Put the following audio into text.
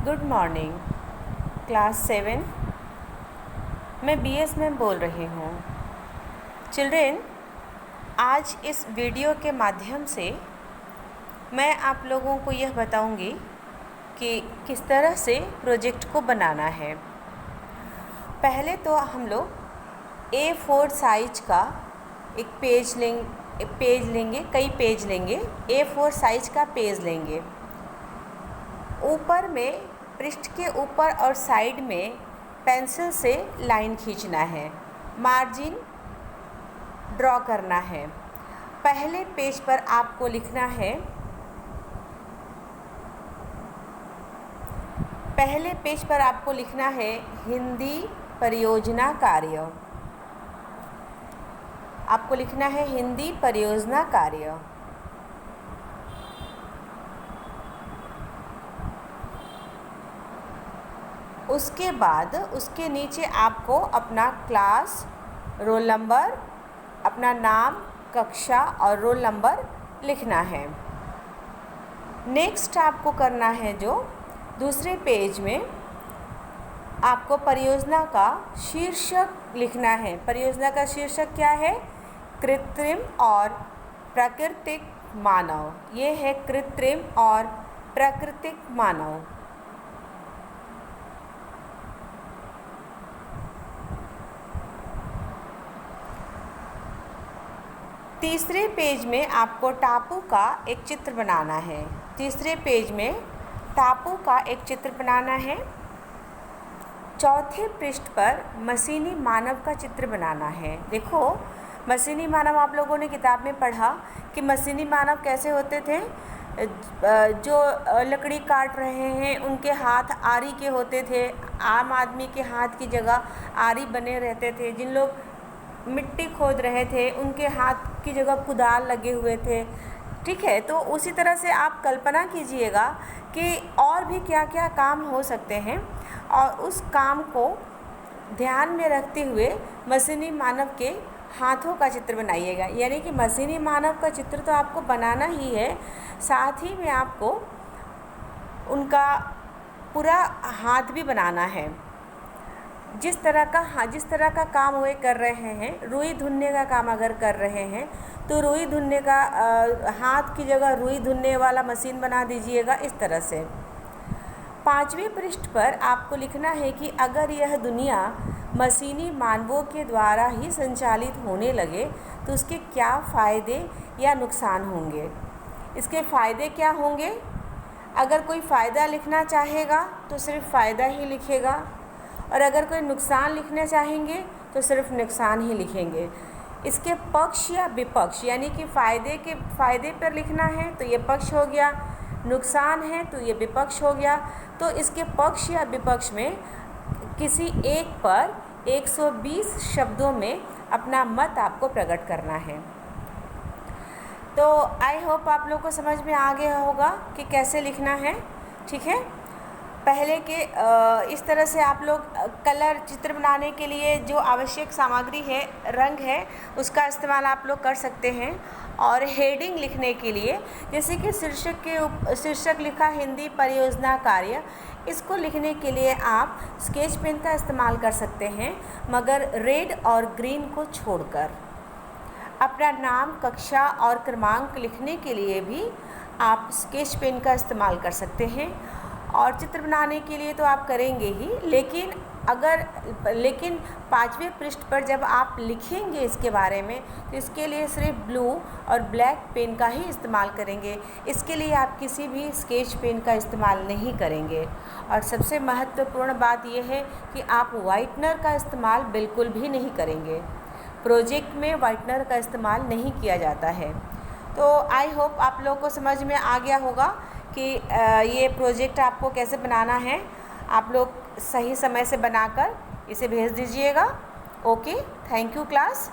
Good morning class 7। मैं BS ma'am बोल रही हूँ। चिल्ड्रेन, आज इस वीडियो के माध्यम से मैं आप लोगों को यह बताऊंगी कि किस तरह से प्रोजेक्ट को बनाना है। पहले तो हम लोग A4 साइज का एक पेज लेंगे, कई पेज लेंगे। A4 साइज का पेज लेंगे। ऊपर में, पृष्ठ के ऊपर और साइड में पेंसिल से लाइन खींचना है, मार्जिन ड्रॉ करना है। पहले पेज पर आपको लिखना है हिंदी परियोजना कार्य। आपको लिखना है हिंदी परियोजना कार्य। उसके बाद उसके नीचे आपको अपना क्लास, रोल नंबर, अपना नाम, कक्षा और रोल नंबर लिखना है। नेक्स्ट आपको करना है, जो दूसरे पेज में आपको परियोजना का शीर्षक लिखना है। परियोजना का शीर्षक क्या है? कृत्रिम और प्राकृतिक मानव। ये है कृत्रिम और प्राकृतिक मानव। तीसरे पेज में आपको टापू का एक चित्र बनाना है। चौथे पृष्ठ पर मशीनी मानव का चित्र बनाना है। देखो, मशीनी मानव आप लोगों ने किताब में पढ़ा कि मशीनी मानव कैसे होते थे। जो लकड़ी काट रहे हैं उनके हाथ आरी के होते थे। आम आदमी के हाथ की जगह आरी बने रहते थे। जिन लोग मिट्टी खोद रहे थे उनके हाथ की जगह कुदाल लगे हुए थे। ठीक है, तो उसी तरह से आप कल्पना कीजिएगा कि और भी क्या क्या काम हो सकते हैं, और उस काम को ध्यान में रखते हुए मशीनी मानव के हाथों का चित्र बनाइएगा। यानी कि मशीनी मानव का चित्र तो आपको बनाना ही है, साथ ही में आपको उनका पूरा हाथ भी बनाना है। जिस तरह का काम वे कर रहे हैं, रुई धुनने का काम अगर कर रहे हैं तो रुई धुनने का हाथ की जगह रुई धुनने वाला मशीन बना दीजिएगा, इस तरह से। पांचवें पृष्ठ पर आपको लिखना है कि अगर यह दुनिया मशीनी मानवों के द्वारा ही संचालित होने लगे तो उसके क्या फ़ायदे या नुकसान होंगे। इसके फ़ायदे क्या होंगे? अगर कोई फ़ायदा लिखना चाहेगा तो सिर्फ फ़ायदा ही लिखेगा, और अगर कोई नुकसान लिखना चाहेंगे तो सिर्फ नुकसान ही लिखेंगे। इसके पक्ष या विपक्ष, यानी कि फ़ायदे पर लिखना है तो ये पक्ष हो गया, नुकसान है तो ये विपक्ष हो गया। तो इसके पक्ष या विपक्ष में किसी एक पर 120 शब्दों में अपना मत आपको प्रकट करना है। तो आई होप आप लोग को समझ में आ गया होगा कि कैसे लिखना है। ठीक है, पहले के इस तरह से आप लोग कलर चित्र बनाने के लिए जो आवश्यक सामग्री है, रंग है, उसका इस्तेमाल आप लोग कर सकते हैं। और हेडिंग लिखने के लिए, जैसे कि शीर्षक लिखा हिंदी परियोजना कार्य, इसको लिखने के लिए आप स्केच पेन का इस्तेमाल कर सकते हैं, मगर रेड और ग्रीन को छोड़कर। अपना नाम, कक्षा और क्रमांक लिखने के लिए भी आप स्केच पेन का इस्तेमाल कर सकते हैं। और चित्र बनाने के लिए तो आप करेंगे ही, लेकिन पांचवें पृष्ठ पर जब आप लिखेंगे इसके बारे में, तो इसके लिए सिर्फ ब्लू और ब्लैक पेन का ही इस्तेमाल करेंगे। इसके लिए आप किसी भी स्केच पेन का इस्तेमाल नहीं करेंगे। और सबसे महत्वपूर्ण बात यह है कि आप व्हाइटनर का इस्तेमाल बिल्कुल भी नहीं करेंगे। प्रोजेक्ट में व्हाइटनर का इस्तेमाल नहीं किया जाता है। तो आई होप आप लोगों को समझ में आ गया होगा कि ये प्रोजेक्ट आपको कैसे बनाना है। आप लोग सही समय से बनाकर इसे भेज दीजिएगा। Okay, thank you class.